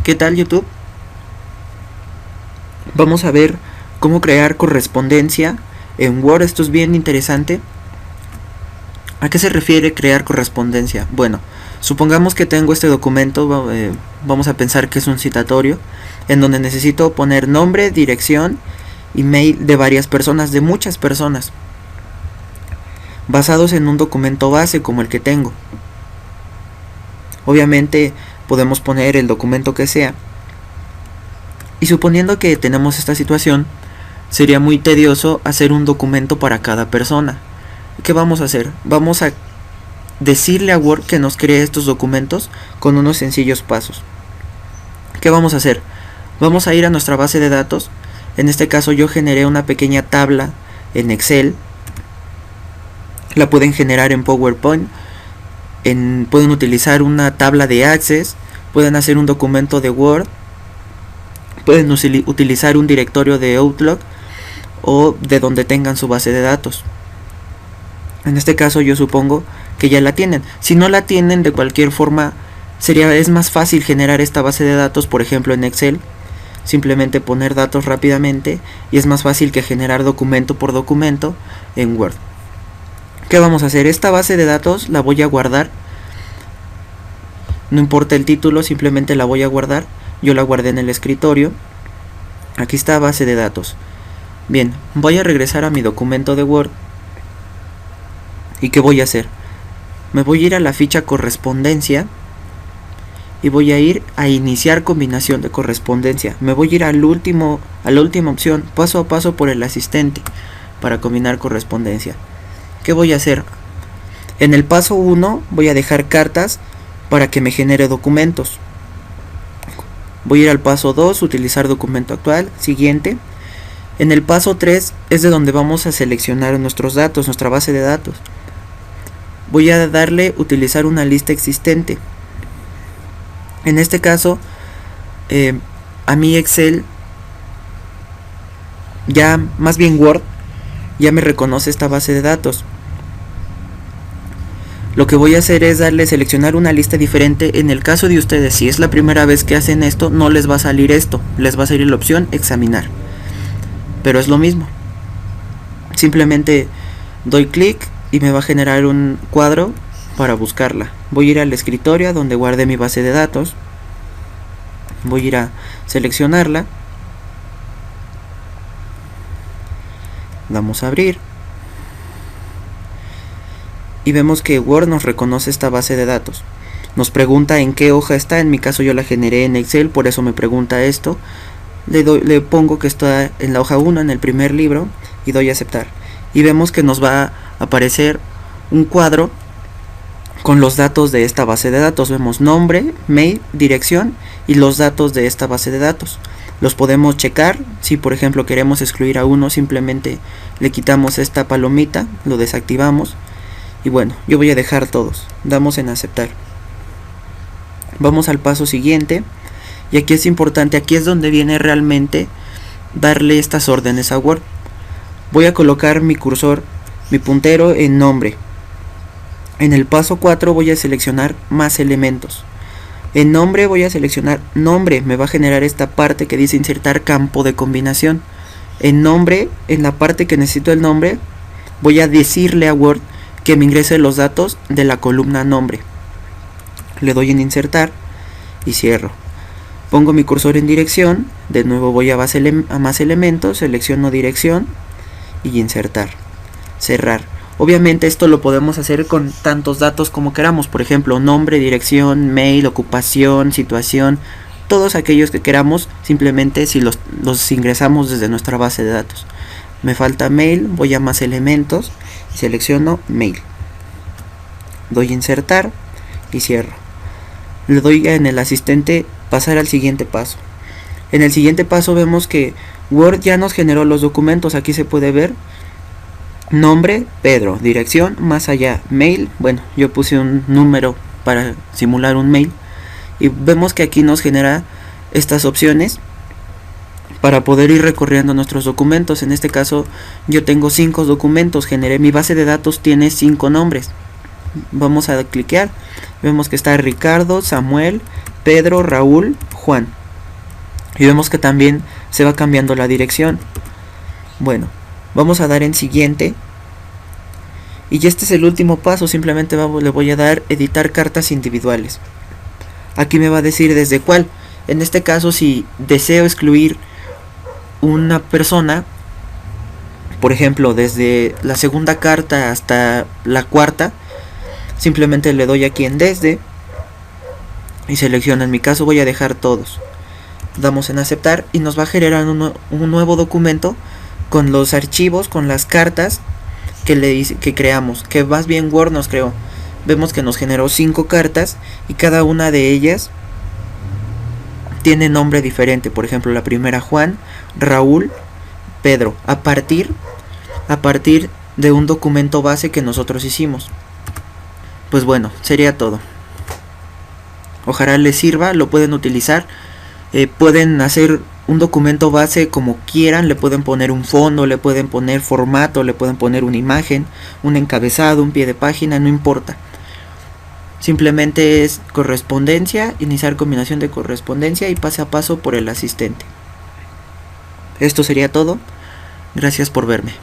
¿Qué tal, YouTube? Vamos a ver cómo crear correspondencia en Word. Esto es bien interesante. ¿A qué se refiere crear correspondencia? Bueno, supongamos que tengo este documento, vamos a pensar que es un citatorio, en donde necesito poner nombre, dirección, email de varias personas, de muchas personas, basados en un documento base como el que tengo. Obviamente podemos poner el documento que sea. Y suponiendo que tenemos esta situación, sería muy tedioso hacer un documento para cada persona. ¿Qué vamos a hacer? Vamos a decirle a Word que nos cree estos documentos con unos sencillos pasos. ¿Qué vamos a hacer? Vamos a ir a nuestra base de datos. En este caso yo generé una pequeña tabla en Excel. La pueden generar en PowerPoint. Pueden utilizar una tabla de Access. Pueden hacer un documento de Word. Pueden utilizar un directorio de Outlook o de donde tengan su base de datos. En este caso yo supongo que ya la tienen. Si no la tienen, de cualquier forma es más fácil generar esta base de datos, por ejemplo en Excel. Simplemente poner datos rápidamente y es más fácil que generar documento por documento en Word. ¿Qué vamos a hacer? Esta base de datos la voy a guardar. No importa el título, simplemente la voy a guardar. Yo la guardé en el escritorio. Aquí está base de datos. Bien, voy a regresar a mi documento de Word. ¿Y qué voy a hacer? Me voy a ir a la ficha correspondencia y voy a ir a iniciar combinación de correspondencia. Me voy a ir a la última opción, paso a paso por el asistente para combinar correspondencia. ¿Qué voy a hacer? En el paso 1 voy a dejar cartas para que me genere documentos. Voy a ir al paso 2, utilizar documento actual, siguiente. En el paso 3 es de donde vamos a seleccionar nuestros datos, nuestra base de datos. Voy a darle utilizar una lista existente. En este caso, a mi Excel, más bien Word, ya me reconoce esta base de datos. Lo que voy a hacer es seleccionar una lista diferente. En el caso de ustedes, si es la primera vez que hacen esto, no les va a salir esto, les va a salir la opción examinar. Pero es lo mismo. Simplemente doy clic y me va a generar un cuadro para buscarla. Voy a ir al escritorio donde guardé mi base de datos. Voy a ir a seleccionarla. Damos a abrir. Y vemos que Word nos reconoce esta base de datos. Nos pregunta en qué hoja está. En mi caso yo la generé en Excel, por eso me pregunta esto. Le pongo que está en la hoja 1, en el primer libro, y doy a aceptar. Y vemos que nos va a aparecer un cuadro con los datos de esta base de datos. Vemos nombre, mail, dirección y los datos de esta base de datos. Los podemos checar. Si por ejemplo queremos excluir a uno, simplemente le quitamos esta palomita, lo desactivamos. Y bueno, yo voy a dejar todos. Damos en aceptar. Vamos al paso siguiente. Y aquí es importante, aquí es donde viene realmente darle estas órdenes a Word. Voy a colocar mi cursor, mi puntero en nombre. En el paso 4 voy a seleccionar más elementos. En nombre voy a seleccionar nombre, me va a generar esta parte que dice insertar campo de combinación. En nombre, en la parte que necesito el nombre, voy a decirle a Word que me ingrese los datos de la columna nombre. Le doy en insertar y cierro. Pongo mi cursor en dirección, de nuevo voy a más elementos, selecciono dirección y insertar, cerrar. Obviamente esto lo podemos hacer con tantos datos como queramos, por ejemplo nombre, dirección, mail, ocupación, situación, todos aquellos que queramos, simplemente si los ingresamos desde nuestra base de datos. Me falta mail, voy a más elementos y selecciono mail. Doy insertar y cierro. Le doy en el asistente pasar al siguiente paso. En el siguiente paso vemos que Word ya nos generó los documentos. Aquí se puede ver nombre, Pedro, dirección, más allá, mail. Bueno, yo puse un número para simular un mail. Y vemos que aquí nos genera estas opciones para poder ir recorriendo nuestros documentos. En este caso yo tengo 5 documentos. Generé mi base de datos, tiene 5 nombres. Vamos a cliquear. Vemos que está Ricardo, Samuel, Pedro, Raúl, Juan. Y vemos que también se va cambiando la dirección. Bueno, vamos a dar en siguiente. Y este es el último paso, simplemente le voy a dar editar cartas individuales. Aquí me va a decir desde cuál. En este caso, si deseo excluir una persona, por ejemplo, desde la segunda carta hasta la cuarta, simplemente le doy aquí en desde y selecciono. En mi caso voy a dejar todos. Damos en aceptar y nos va a generar un nuevo documento con los archivos, con las cartas que creamos, que más bien Word nos creó. Vemos que nos generó 5 cartas y cada una de ellas tiene nombre diferente. Por ejemplo, la primera Juan, Raúl, Pedro, a partir de un documento base que nosotros hicimos. Pues bueno, sería todo. Ojalá les sirva, lo pueden utilizar. Pueden hacer un documento base como quieran, le pueden poner un fondo, le pueden poner formato, le pueden poner una imagen, un encabezado, un pie de página, no importa. Simplemente es correspondencia, iniciar combinación de correspondencia y pase a paso por el asistente. Esto sería todo. Gracias por verme.